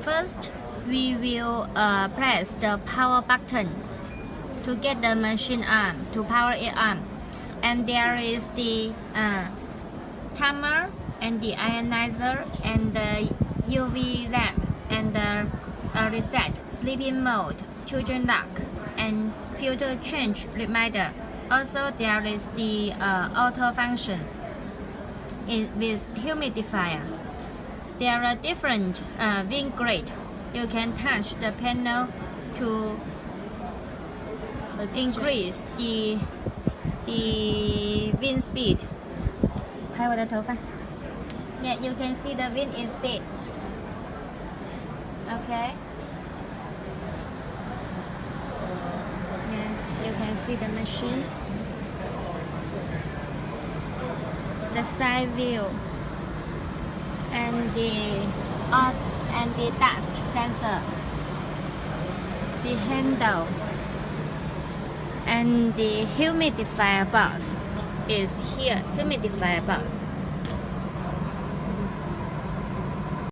First, we will press the power button to get the machine on, to power it on. And there is the timer and the ionizer and the UV lamp and the reset, sleeping mode, children lock, and filter change reminder. Also, there is the auto function with humidifier. There are different wind grade. You can touch the panel to increase the wind speed. 拍我的头发。Yeah, you can see the wind speed. Okay. Yes, you can see the machine. The side view and the dust sensor, the handle, and the humidifier box is here. Humidifier box.